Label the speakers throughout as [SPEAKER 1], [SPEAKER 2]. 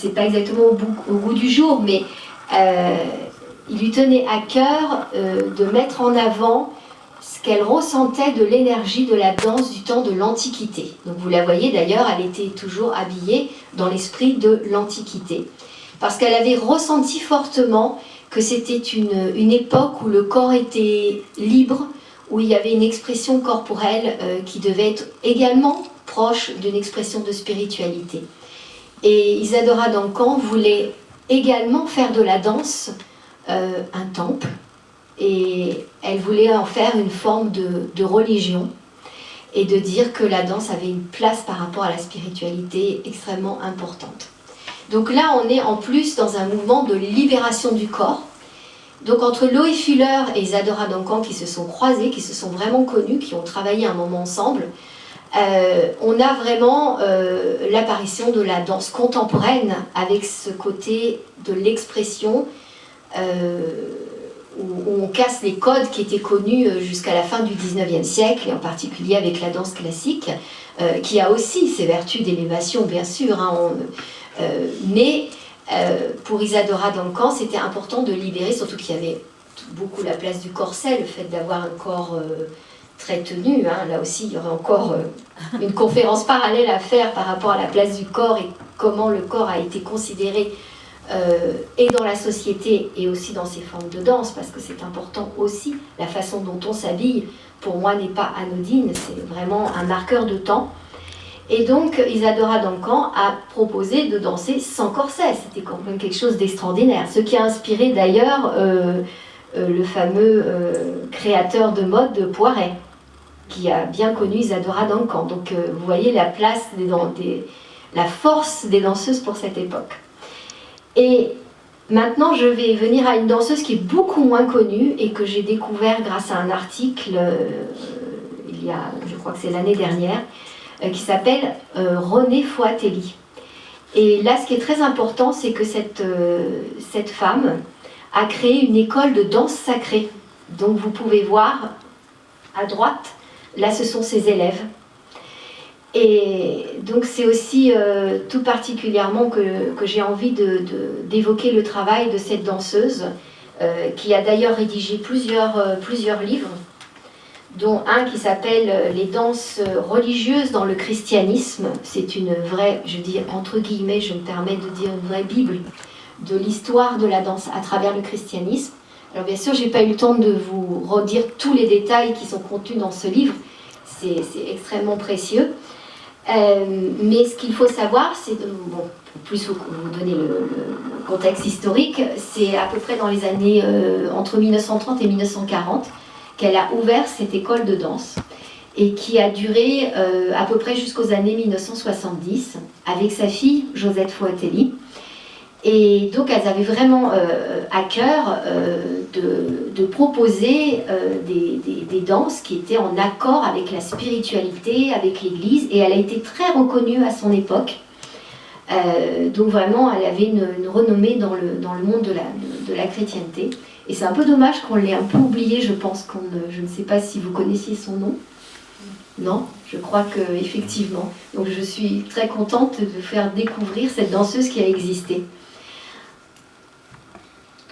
[SPEAKER 1] c'est pas exactement au goût du jour, mais il lui tenait à cœur de mettre en avant ce qu'elle ressentait de l'énergie de la danse du temps de l'Antiquité. Donc vous la voyez d'ailleurs, elle était toujours habillée dans l'esprit de l'Antiquité. Parce qu'elle avait ressenti fortement que c'était une époque où le corps était libre, où il y avait une expression corporelle qui devait être également proche d'une expression de spiritualité. Et Isadora Duncan voulait également faire de la danse un temple, et elle voulait en faire une forme de religion, et de dire que la danse avait une place par rapport à la spiritualité extrêmement importante. Donc là, on est en plus dans un mouvement de libération du corps. Donc entre Loie Fuller et Isadora Duncan qui se sont croisés, qui se sont vraiment connus, qui ont travaillé un moment ensemble, on a vraiment l'apparition de la danse contemporaine avec ce côté de l'expression où on casse les codes qui étaient connus jusqu'à la fin du 19e siècle, et en particulier avec la danse classique, qui a aussi ses vertus d'élévation, bien sûr, hein, mais pour Isadora Duncan, c'était important de libérer, surtout qu'il y avait beaucoup la place du corset, le fait d'avoir un corps très tenu. Hein, là aussi, il y aurait encore une conférence parallèle à faire par rapport à la place du corps et comment le corps a été considéré et dans la société et aussi dans ses formes de danse, parce que c'est important aussi. La façon dont on s'habille, pour moi, n'est pas anodine, c'est vraiment un marqueur de temps. Et donc, Isadora Duncan a proposé de danser sans corset. C'était quand même quelque chose d'extraordinaire. Ce qui a inspiré d'ailleurs le fameux créateur de mode de Poiret, qui a bien connu Isadora Duncan. Donc, vous voyez la place, la force des danseuses pour cette époque. Et maintenant, je vais venir à une danseuse qui est beaucoup moins connue et que j'ai découvert grâce à un article, il y a, je crois que c'est l'année dernière, qui s'appelle Renée Foatelli. Et là, ce qui est très important, c'est que cette femme a créé une école de danse sacrée. Donc vous pouvez voir à droite, là ce sont ses élèves. Et donc c'est aussi tout particulièrement que j'ai envie d'évoquer le travail de cette danseuse, qui a d'ailleurs rédigé plusieurs livres, dont un qui s'appelle « Les danses religieuses dans le christianisme ». C'est une vraie, je dis entre guillemets, je me permets de dire une vraie bible de l'histoire de la danse à travers le christianisme. Alors bien sûr, je n'ai pas eu le temps de vous redire tous les détails qui sont contenus dans ce livre, c'est extrêmement précieux. Mais ce qu'il faut savoir, c'est, bon, plus vous donner le contexte historique, c'est à peu près dans les années entre 1930 et 1940 qu'elle a ouvert cette école de danse et qui a duré à peu près jusqu'aux années 1970 avec sa fille Josette Foatelli. Et donc elles avaient vraiment à cœur de proposer des danses qui étaient en accord avec la spiritualité, avec l'Église, et elle a été très reconnue à son époque. Donc vraiment, elle avait une renommée dans le monde de la chrétienté. Et c'est un peu dommage qu'on l'ait un peu oublié, je pense je ne sais pas si vous connaissiez son nom. Non, je crois qu'effectivement. Donc je suis très contente de faire découvrir cette danseuse qui a existé.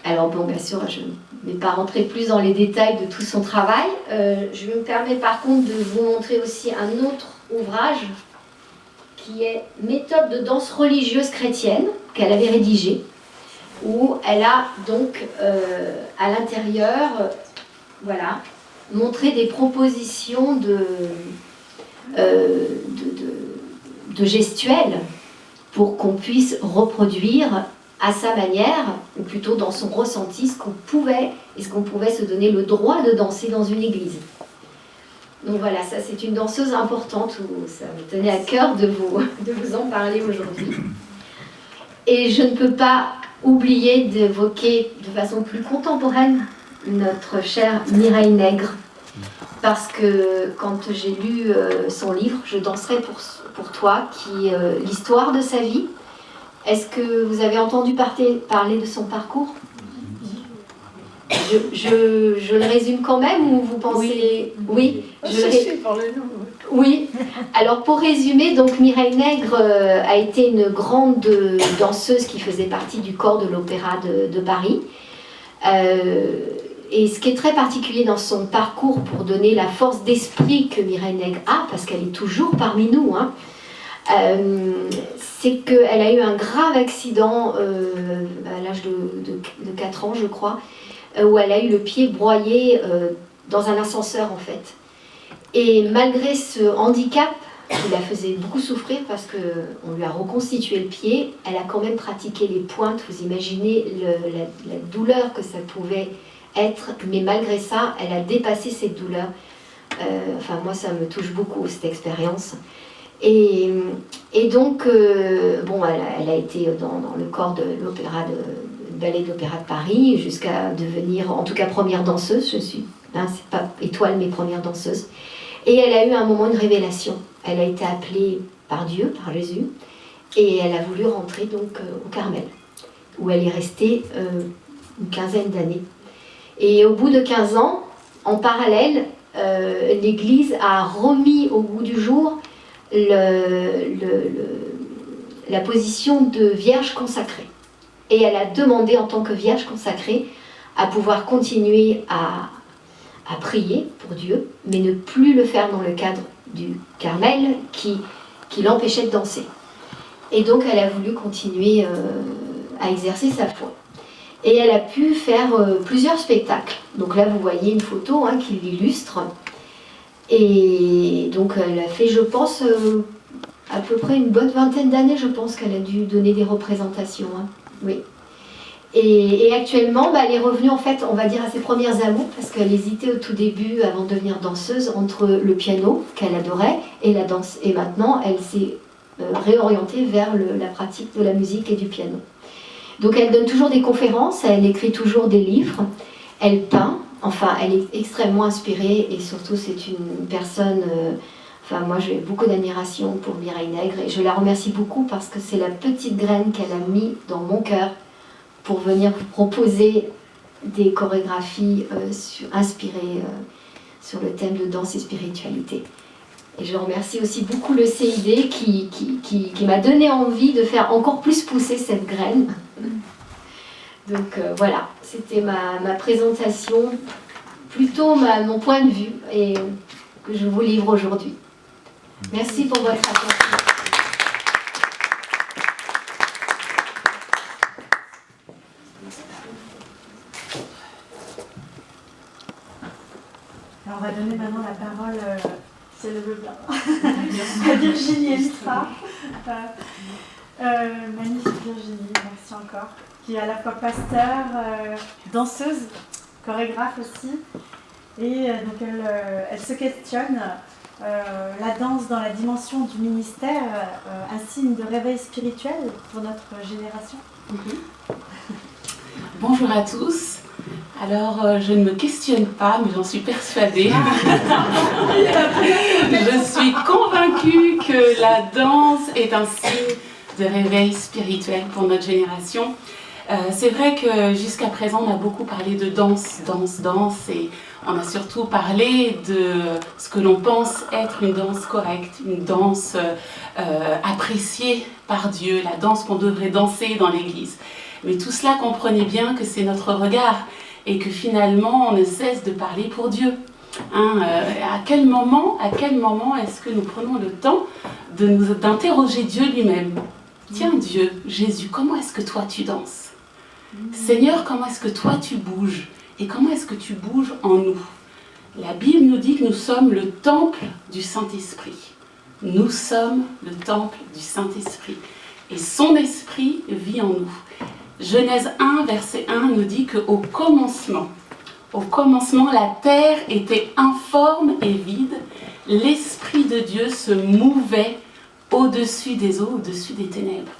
[SPEAKER 1] Alors bon, bien sûr, je ne vais pas rentrer plus dans les détails de tout son travail. Je me permets par contre de vous montrer aussi un autre ouvrage qui est « Méthode de danse religieuse chrétienne » qu'elle avait rédigé, où elle a donc à l'intérieur, voilà, montré des propositions de gestuels pour qu'on puisse reproduire à sa manière, ou plutôt dans son ressenti, ce qu'on pouvait se donner le droit de danser dans une église. Donc voilà, ça c'est une danseuse importante où ça me tenait à cœur de vous en parler aujourd'hui. Et je ne peux pas oublier d'évoquer de façon plus contemporaine notre chère Mireille Nègre, parce que quand j'ai lu son livre « Je danserai pour toi », qui est l'histoire de sa vie. Est-ce que vous avez entendu parler de son parcours ? Je le résume quand même ou vous pensez... Oui,
[SPEAKER 2] parlez-nous.
[SPEAKER 1] Oui, alors pour résumer, donc Mireille Nègre a été une grande danseuse qui faisait partie du corps de l'Opéra de Paris. Et ce qui est très particulier dans son parcours pour donner la force d'esprit que Mireille Nègre a, parce qu'elle est toujours parmi nous, hein, c'est qu'elle a eu un grave accident à l'âge de 4 ans, je crois, où elle a eu le pied broyé dans un ascenseur en fait. Et malgré ce handicap qui la faisait beaucoup souffrir parce qu'on lui a reconstitué le pied, elle a quand même pratiqué les pointes. Vous imaginez la douleur que ça pouvait être, mais malgré ça, elle a dépassé cette douleur. Enfin, moi, ça me touche beaucoup, cette expérience. Et donc, bon, elle a été dans le corps de l'opéra ballet d'opéra de Paris jusqu'à devenir, en tout cas, première danseuse. Je suis, hein, c'est pas étoile, mais première danseuse. Et elle a eu un moment de révélation. Elle a été appelée par Dieu, par Jésus, et elle a voulu rentrer donc au Carmel, où elle est restée une quinzaine d'années. Et au bout de 15 ans, en parallèle, l'Église a remis au goût du jour la position de vierge consacrée. Et elle a demandé en tant que vierge consacrée à pouvoir continuer à prier pour Dieu, mais ne plus le faire dans le cadre du Carmel qui l'empêchait de danser. Et donc elle a voulu continuer à exercer sa foi. Et elle a pu faire plusieurs spectacles. Donc là vous voyez une photo hein, qui l'illustre. Et donc elle a fait, je pense, à peu près une bonne vingtaine d'années, je pense qu'elle a dû donner des représentations. Hein. Oui. Et actuellement, elle est revenue en fait, on va dire, à ses premières amours, parce qu'elle hésitait au tout début, avant de devenir danseuse, entre le piano, qu'elle adorait, et la danse. Et maintenant, elle s'est réorientée vers la pratique de la musique et du piano. Donc elle donne toujours des conférences, elle écrit toujours des livres, elle peint, enfin elle est extrêmement inspirée, et surtout c'est une personne... Enfin, moi, j'ai beaucoup d'admiration pour Mireille Nègre, et je la remercie beaucoup parce que c'est la petite graine qu'elle a mis dans mon cœur pour venir vous proposer des chorégraphies inspirées sur le thème de danse et spiritualité. Et je remercie aussi beaucoup le CID qui m'a donné envie de faire encore plus pousser cette graine. Donc voilà, c'était ma présentation, plutôt mon point de vue, et que je vous livre aujourd'hui. Merci pour votre attention.
[SPEAKER 2] Alors on va donner maintenant la parole, si elle le veut bien, à Virginie Elstra. Magnifique Virginie, merci encore, qui est à la fois pasteur, danseuse, chorégraphe aussi. Et donc elle se questionne, la danse dans la dimension du ministère, un signe de réveil spirituel pour notre génération.
[SPEAKER 3] Bonjour à tous. Alors, je ne me questionne pas, mais j'en suis persuadée. Je suis convaincue que la danse est un signe de réveil spirituel pour notre génération. C'est vrai que jusqu'à présent, on a beaucoup parlé de danse, et on a surtout parlé de ce que l'on pense être une danse correcte, une danse appréciée par Dieu, la danse qu'on devrait danser dans l'église. Mais tout cela, comprenez bien que c'est notre regard et que finalement, on ne cesse de parler pour Dieu. Hein, à quel moment est-ce que nous prenons le temps d'interroger Dieu lui-même? Tiens Dieu, Jésus, comment est-ce que toi tu danses? Seigneur, comment est-ce que toi tu bouges? Et comment est-ce que tu bouges en nous? La Bible nous dit que nous sommes le temple du Saint-Esprit. Nous sommes le temple du Saint-Esprit. Et son esprit vit en nous. Genèse 1, verset 1 nous dit qu'au commencement, la terre était informe et vide. L'Esprit de Dieu se mouvait au-dessus des eaux, au-dessus des ténèbres.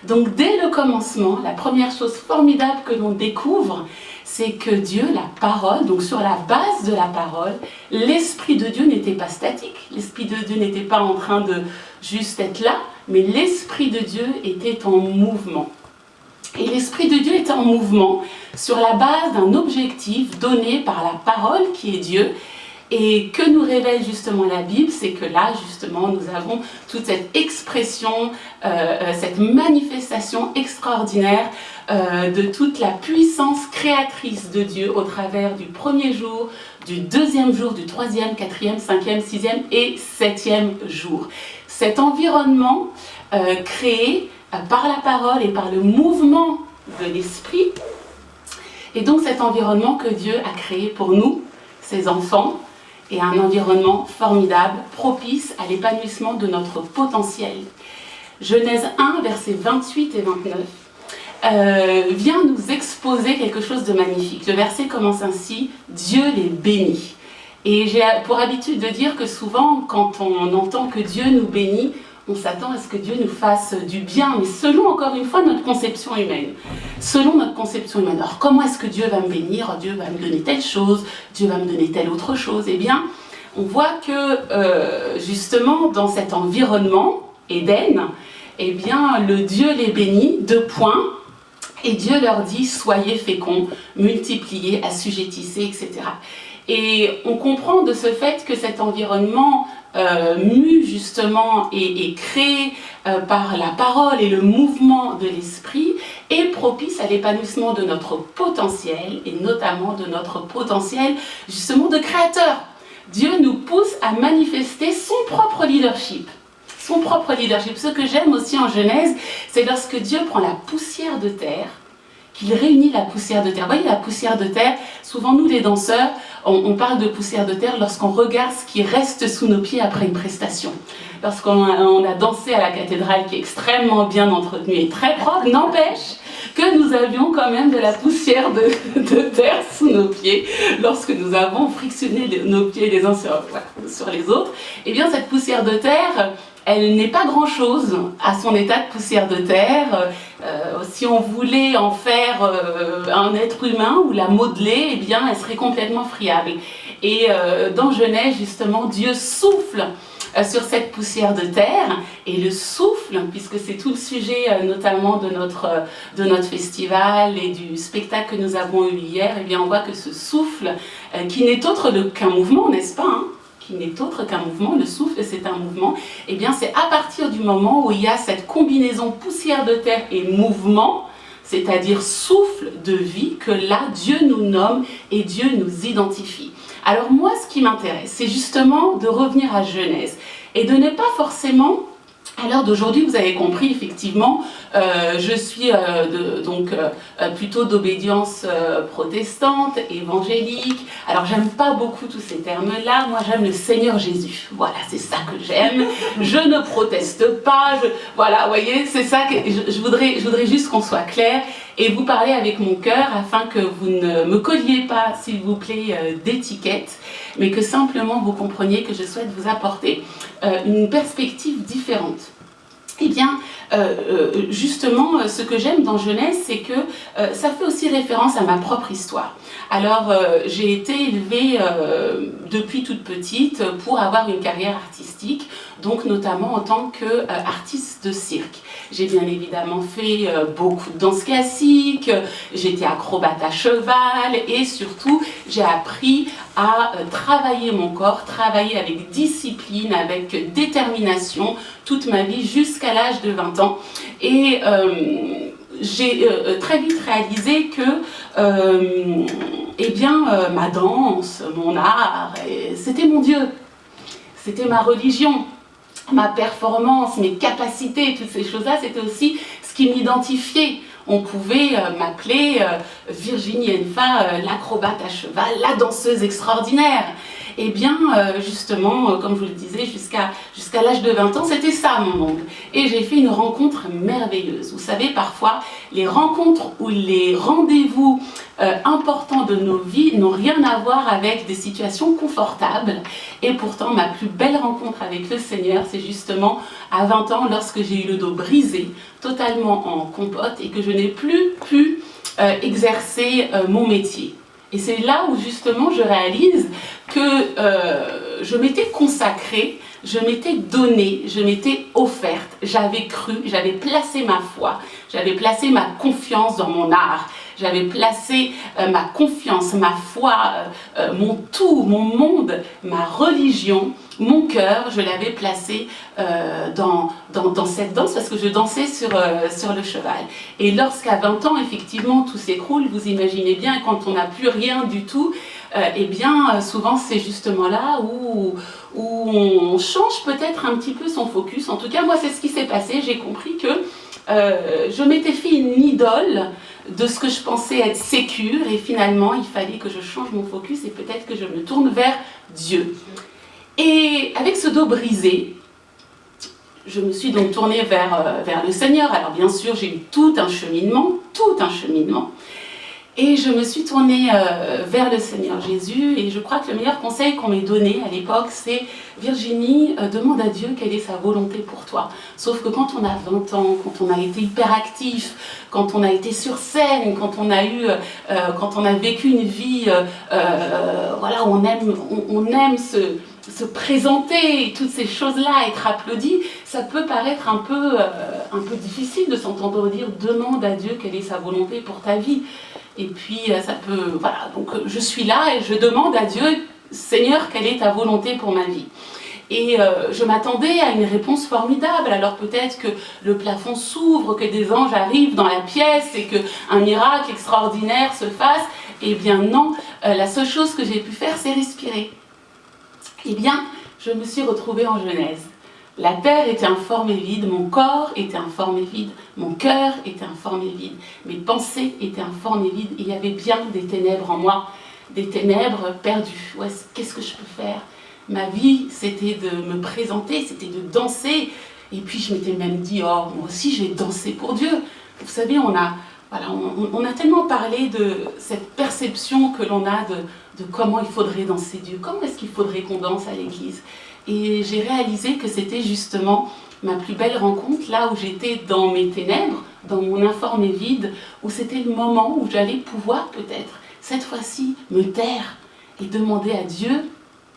[SPEAKER 3] Donc dès le commencement, la première chose formidable que l'on découvre, c'est que Dieu, la parole, donc sur la base de la parole, l'Esprit de Dieu n'était pas statique. L'Esprit de Dieu n'était pas en train de juste être là, mais l'Esprit de Dieu était en mouvement. Et l'Esprit de Dieu était en mouvement sur la base d'un objectif donné par la parole qui est Dieu. Et que nous révèle justement la Bible, c'est que là, justement, nous avons toute cette expression, cette manifestation extraordinaire de toute la puissance créatrice de Dieu au travers du premier jour, du deuxième jour, du troisième, quatrième, cinquième, sixième et septième jour. Cet environnement créé par la parole et par le mouvement de l'esprit, et donc cet environnement que Dieu a créé pour nous, ses enfants, et un environnement formidable, propice à l'épanouissement de notre potentiel. Genèse 1, versets 28 et 29, vient nous exposer quelque chose de magnifique. Le verset commence ainsi, « Dieu les bénit ». Et j'ai pour habitude de dire que souvent, quand on entend que Dieu nous bénit, on s'attend à ce que Dieu nous fasse du bien, mais selon, encore une fois, notre conception humaine. Selon notre conception humaine. Alors, comment est-ce que Dieu va me bénir? Dieu va me donner telle chose, Dieu va me donner telle autre chose. Eh bien, on voit que, justement, dans cet environnement, Éden, eh bien, le Dieu les bénit, 2 points, et Dieu leur dit, soyez féconds, multipliez, assujettissez, etc. Et on comprend de ce fait que cet environnement mu justement et créé par la parole et le mouvement de l'esprit est propice à l'épanouissement de notre potentiel et notamment de notre potentiel justement de créateur. Dieu nous pousse à manifester son propre leadership. Son propre leadership. Ce que j'aime aussi en Genèse, c'est lorsque Dieu prend la poussière de terre, qu'il réunit la poussière de terre. Vous voyez, la poussière de terre, souvent nous les danseurs, on parle de poussière de terre lorsqu'on regarde ce qui reste sous nos pieds après une prestation. Lorsqu'on a dansé à la cathédrale qui est extrêmement bien entretenue et très propre, n'empêche que nous avions quand même de la poussière de terre sous nos pieds lorsque nous avons frictionné nos pieds les uns sur les autres. Eh bien, cette poussière de terre, elle n'est pas grand-chose à son état de poussière de terre. Si on voulait en faire un être humain ou la modeler, eh bien, elle serait complètement friable. Et dans Genèse, justement, Dieu souffle sur cette poussière de terre, et le souffle, puisque c'est tout le sujet notamment de notre festival et du spectacle que nous avons eu hier, eh bien, on voit que ce souffle, qui n'est autre qu'un mouvement, n'est-ce pas, hein, qui n'est autre qu'un mouvement, le souffle c'est un mouvement, et bien c'est à partir du moment où il y a cette combinaison poussière de terre et mouvement, c'est-à-dire souffle de vie, que là Dieu nous nomme et Dieu nous identifie. Alors moi ce qui m'intéresse, c'est justement de revenir à Genèse et de ne pas forcément... À l'heure d'aujourd'hui, vous avez compris, effectivement, je suis plutôt d'obédience protestante, évangélique. Alors, j'aime pas beaucoup tous ces termes-là. Moi, j'aime le Seigneur Jésus. Voilà, c'est ça que j'aime. Je ne proteste pas. Voilà, vous voyez, c'est ça que je voudrais juste qu'on soit clair et vous parler avec mon cœur afin que vous ne me colliez pas, s'il vous plaît, d'étiquette, mais que simplement vous compreniez que je souhaite vous apporter une perspective différente. Eh bien, justement, ce que j'aime dans Genèse, c'est que ça fait aussi référence à ma propre histoire. Alors, j'ai été élevée depuis toute petite pour avoir une carrière artistique, donc notamment en tant qu'artiste de cirque. J'ai bien évidemment fait beaucoup de danse classique, j'étais acrobate à cheval et surtout, j'ai appris à travailler mon corps, travailler avec discipline, avec détermination toute ma vie jusqu'à l'âge de 20 ans. Et j'ai très vite réalisé que ma danse, mon art, c'était mon Dieu, c'était ma religion, ma performance, mes capacités, toutes ces choses-là, c'était aussi ce qui m'identifiait. On pouvait m'appeler Virginie Enfa, l'acrobate à cheval, la danseuse extraordinaire. Eh bien, justement, comme je vous le disais, jusqu'à l'âge de 20 ans, c'était ça mon monde. Et j'ai fait une rencontre merveilleuse. Vous savez, parfois, les rencontres ou les rendez-vous importants de nos vies n'ont rien à voir avec des situations confortables. Et pourtant, ma plus belle rencontre avec le Seigneur, c'est justement à 20 ans, lorsque j'ai eu le dos brisé, totalement en compote, et que je n'ai plus pu exercer mon métier. Et c'est là où justement je réalise que je m'étais consacrée, je m'étais donnée, je m'étais offerte, j'avais cru, j'avais placé ma foi, j'avais placé ma confiance dans mon art, j'avais placé ma confiance, ma foi, mon tout, mon monde, ma religion, mon cœur, je l'avais placé dans cette danse parce que je dansais sur le cheval. Et lorsqu'à 20 ans, effectivement, tout s'écroule, vous imaginez bien, quand on n'a plus rien du tout, eh bien, souvent c'est justement là où on change peut-être un petit peu son focus. En tout cas, moi, c'est ce qui s'est passé. J'ai compris que je m'étais fait une idole de ce que je pensais être sécure et finalement, il fallait que je change mon focus et peut-être que je me tourne vers Dieu. Et avec ce dos brisé, je me suis donc tournée vers le Seigneur. Alors bien sûr, j'ai eu tout un cheminement. Et je me suis tournée vers le Seigneur Jésus et je crois que le meilleur conseil qu'on m'ait donné à l'époque, c'est « Virginie, demande à Dieu quelle est sa volonté pour toi ». Sauf que quand on a 20 ans, quand on a été hyperactif, quand on a été sur scène, quand on a vécu une vie voilà, où on aime se présenter, toutes ces choses-là, être applaudi, ça peut paraître un peu difficile de s'entendre dire « Demande à Dieu quelle est sa volonté pour ta vie ». Et puis ça peut, voilà, donc je suis là et je demande à Dieu, Seigneur, quelle est ta volonté pour ma vie? Et je m'attendais à une réponse formidable, alors peut-être que le plafond s'ouvre, que des anges arrivent dans la pièce et qu'un miracle extraordinaire se fasse. Eh bien non, la seule chose que j'ai pu faire, c'est respirer. Eh bien, je me suis retrouvée en Genèse. La terre était informe et vide, mon corps était informe et vide, mon cœur était informe et vide, mes pensées étaient informes et vides, il y avait bien des ténèbres en moi, des ténèbres perdues. Qu'est-ce que je peux faire? Ma vie, c'était de me présenter, c'était de danser, et puis je m'étais même dit, oh, moi aussi je vais danser pour Dieu. Vous savez, on a tellement parlé de cette perception que l'on a de comment il faudrait danser Dieu, comment est-ce qu'il faudrait qu'on danse à l'église. Et j'ai réalisé que c'était justement ma plus belle rencontre, là où j'étais dans mes ténèbres, dans mon informe et vide, où c'était le moment où j'allais pouvoir peut-être, cette fois-ci, me taire et demander à Dieu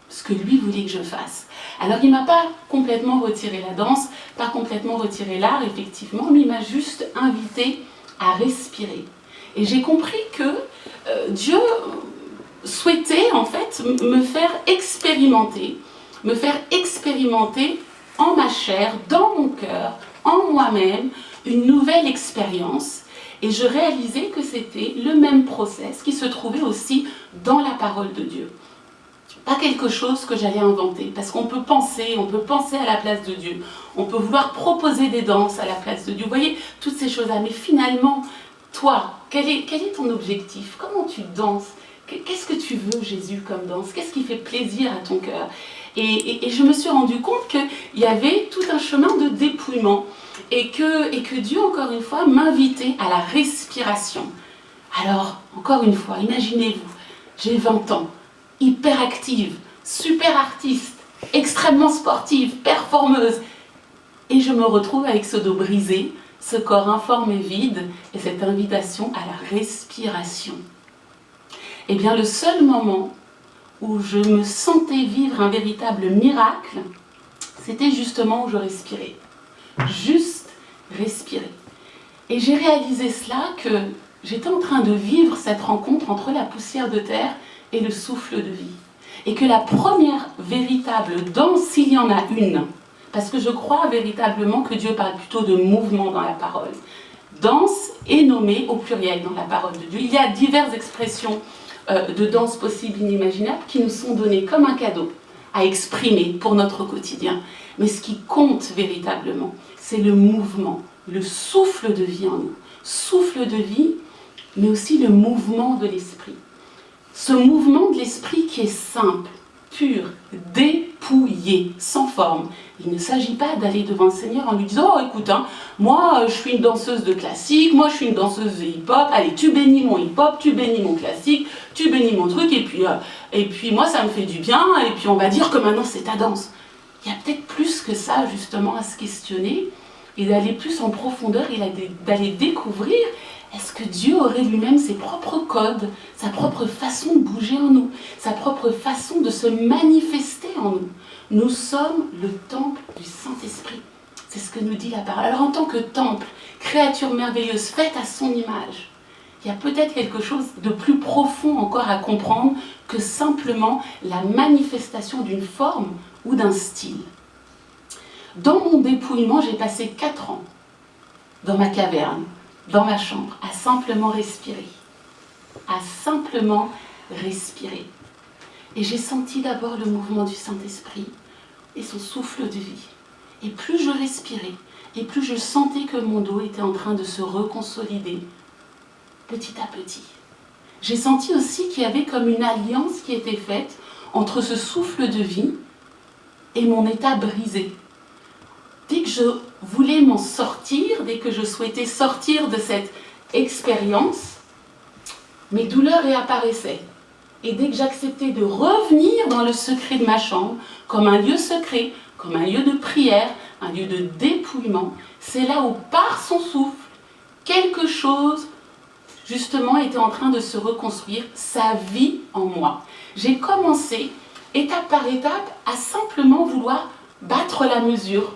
[SPEAKER 3] ce que lui voulait que je fasse. Alors il ne m'a pas complètement retiré la danse, pas complètement retiré l'art, effectivement, mais il m'a juste invité à respirer. Et j'ai compris que Dieu souhaitait en fait me faire expérimenter en ma chair, dans mon cœur, en moi-même, une nouvelle expérience. Et je réalisais que c'était le même process qui se trouvait aussi dans la parole de Dieu. Pas quelque chose que j'allais inventer, parce qu'on peut penser à la place de Dieu, on peut vouloir proposer des danses à la place de Dieu. Vous voyez, toutes ces choses-là. Mais finalement, toi, quel est ton objectif? Comment tu danses? Qu'est-ce que tu veux, Jésus, comme danse? Qu'est-ce qui fait plaisir à ton cœur? Et je me suis rendu compte qu'il y avait tout un chemin de dépouillement et que Dieu, encore une fois, m'invitait à la respiration. Alors, encore une fois, imaginez-vous, j'ai 20 ans, hyperactive, super artiste, extrêmement sportive, performeuse, et je me retrouve avec ce dos brisé, ce corps informe et vide, et cette invitation à la respiration. Eh bien, le seul moment où je me sentais vivre un véritable miracle, c'était justement où je respirais. Juste respirer. Et j'ai réalisé cela, que j'étais en train de vivre cette rencontre entre la poussière de terre et le souffle de vie. Et que la première véritable danse, s'il y en a une, parce que je crois véritablement que Dieu parle plutôt de mouvement dans la parole, danse est nommée au pluriel dans la parole de Dieu. Il y a diverses expressions de danse possibles, inimaginables, qui nous sont données comme un cadeau à exprimer pour notre quotidien. Mais ce qui compte véritablement, c'est le mouvement, le souffle de vie en nous. Souffle de vie, mais aussi le mouvement de l'esprit. Ce mouvement de l'esprit qui est simple, pur, dépouillé, sans forme. Il ne s'agit pas d'aller devant le Seigneur en lui disant « Oh, écoute, moi, je suis une danseuse de classique, moi, je suis une danseuse de hip-hop, allez, tu bénis mon hip-hop, tu bénis mon classique, tu bénis mon truc, et puis moi, ça me fait du bien, et puis on va dire que maintenant, c'est ta danse. » Il y a peut-être plus que ça, justement, à se questionner, et d'aller plus en profondeur, et d'aller découvrir, est-ce que Dieu aurait lui-même ses propres codes, sa propre façon de bouger en nous, sa propre façon de se manifester en nous? Nous sommes le temple du Saint-Esprit. C'est ce que nous dit la parole. Alors en tant que temple, créature merveilleuse, faite à son image, il y a peut-être quelque chose de plus profond encore à comprendre que simplement la manifestation d'une forme ou d'un style. Dans mon dépouillement, j'ai passé 4 ans dans ma caverne, dans ma chambre, à simplement respirer. À simplement respirer. Et j'ai senti d'abord le mouvement du Saint-Esprit et son souffle de vie. Et plus je respirais, et plus je sentais que mon dos était en train de se reconsolider petit à petit. J'ai senti aussi qu'il y avait comme une alliance qui était faite entre ce souffle de vie et mon état brisé. Dès que je voulais m'en sortir, dès que je souhaitais sortir de cette expérience, mes douleurs réapparaissaient. Et dès que j'acceptais de revenir dans le secret de ma chambre, comme un lieu secret, comme un lieu de prière, un lieu de dépouillement, c'est là où, par son souffle, quelque chose, justement, était en train de se reconstruire, sa vie en moi. J'ai commencé, étape par étape, à simplement vouloir battre la mesure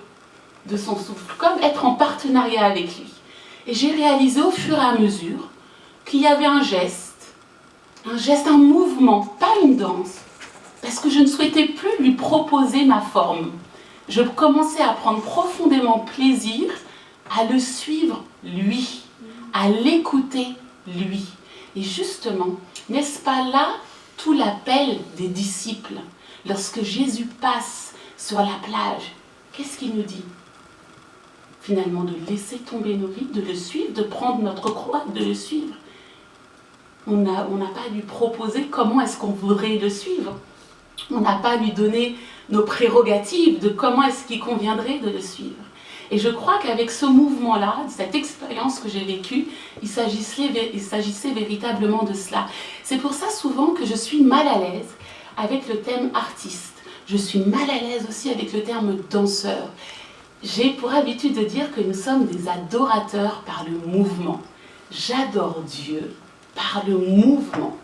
[SPEAKER 3] de son souffle, comme être en partenariat avec lui. Et j'ai réalisé au fur et à mesure qu'il y avait un geste, un mouvement, pas une danse, parce que je ne souhaitais plus lui proposer ma forme. Je commençais à prendre profondément plaisir à le suivre lui, à l'écouter lui. Et justement, n'est-ce pas là tout l'appel des disciples? Lorsque Jésus passe sur la plage, qu'est-ce qu'il nous dit? Finalement, de laisser tomber nos vies, de le suivre, de prendre notre croix, de le suivre. On n'a pas à lui proposer comment est-ce qu'on voudrait le suivre. On n'a pas à lui donner nos prérogatives de comment est-ce qu'il conviendrait de le suivre. Et je crois qu'avec ce mouvement-là, cette expérience que j'ai vécue, il s'agissait véritablement de cela. C'est pour ça souvent que je suis mal à l'aise avec le thème artiste. Je suis mal à l'aise aussi avec le terme danseur. J'ai pour habitude de dire que nous sommes des adorateurs par le mouvement. J'adore Dieu par le mouvement.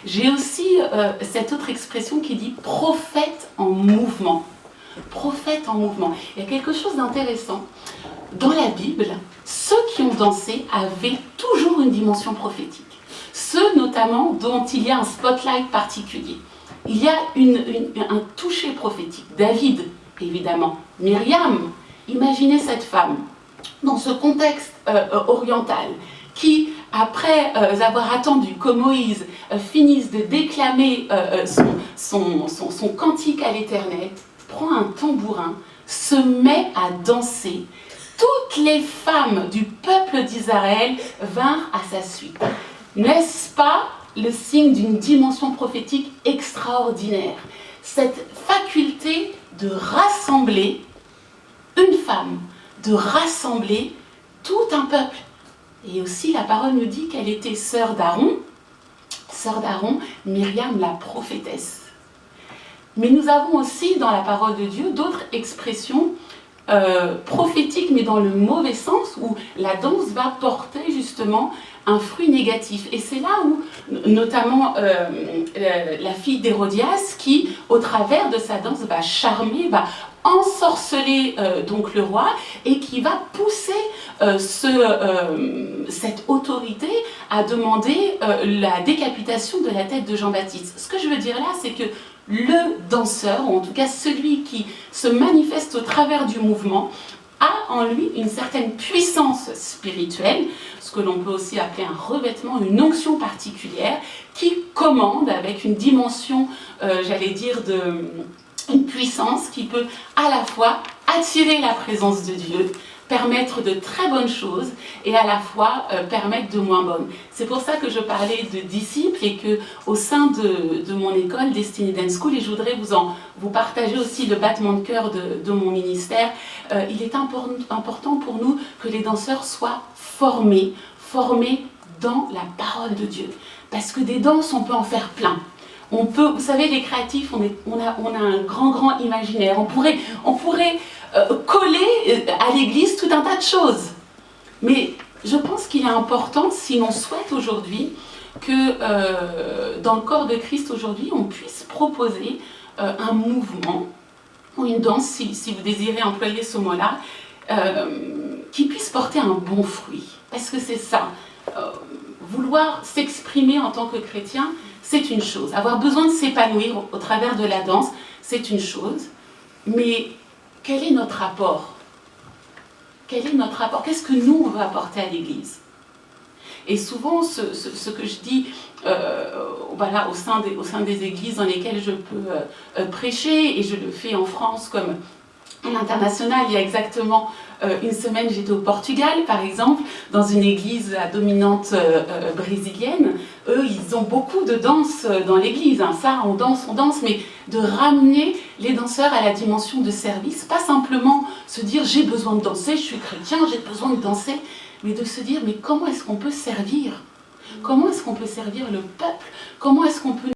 [SPEAKER 3] J'ai aussi cette autre expression qui dit prophète en mouvement. Prophète en mouvement. Il y a quelque chose d'intéressant. Dans la Bible, ceux qui ont dansé avaient toujours une dimension prophétique. Ceux notamment dont il y a un spotlight particulier. Il y a un toucher prophétique. David, évidemment. Myriam, imaginez cette femme dans ce contexte oriental qui, après avoir attendu que Moïse finisse de déclamer son cantique à l'Éternel, prend un tambourin, se met à danser. Toutes les femmes du peuple d'Israël vinrent à sa suite. N'est-ce pas le signe d'une dimension prophétique extraordinaire? Cette faculté de rassembler une femme, de rassembler tout un peuple. Et aussi, la parole nous dit qu'elle était sœur d'Aaron, Myriam la prophétesse. Mais nous avons aussi dans la parole de Dieu d'autres expressions prophétiques, mais dans le mauvais sens, où la danse va porter justement un fruit négatif. Et c'est là où, notamment, la fille d'Hérodias, qui, au travers de sa danse, va charmer, va ensorceler donc le roi, et qui va pousser cette autorité à demander la décapitation de la tête de Jean-Baptiste. Ce que je veux dire là, c'est que le danseur, ou en tout cas celui qui se manifeste au travers du mouvement, a en lui une certaine puissance spirituelle, ce que l'on peut aussi appeler un revêtement, une onction particulière, qui commande avec une dimension, j'allais dire, une puissance qui peut à la fois attirer la présence de Dieu, permettre de très bonnes choses et à la fois permettre de moins bonnes. C'est pour ça que je parlais de disciples et qu'au sein de mon école Destiny Dance School, et je voudrais vous partager aussi le battement de cœur de mon ministère, il est important pour nous que les danseurs soient formés dans la parole de Dieu. Parce que des danses, on peut en faire plein. On peut, vous savez, les créatifs, on a un grand imaginaire. On pourrait coller à l'église tout un tas de choses. Mais je pense qu'il est important, si l'on souhaite aujourd'hui, que dans le corps de Christ aujourd'hui, on puisse proposer un mouvement ou une danse, si vous désirez employer ce mot-là, qui puisse porter un bon fruit. Parce que c'est ça. vouloir s'exprimer en tant que chrétien, c'est une chose. Avoir besoin de s'épanouir au travers de la danse, c'est une chose. Mais quel est notre rapport? Quel est notre rapport? Qu'est-ce que nous, on veut apporter à l'Église? Et souvent, ce que je dis voilà, au sein des églises dans lesquelles je peux prêcher, et je le fais en France comme à l'international, il y a exactement une semaine, j'étais au Portugal, par exemple, dans une église à dominante brésilienne. Eux, ils ont beaucoup de danse dans l'église. Hein. Ça, on danse, mais de ramener les danseurs à la dimension de service, pas simplement se dire j'ai besoin de danser, je suis chrétien, j'ai besoin de danser, mais de se dire mais comment est-ce qu'on peut servir? Comment est-ce qu'on peut servir le peuple? Comment est-ce qu'on peut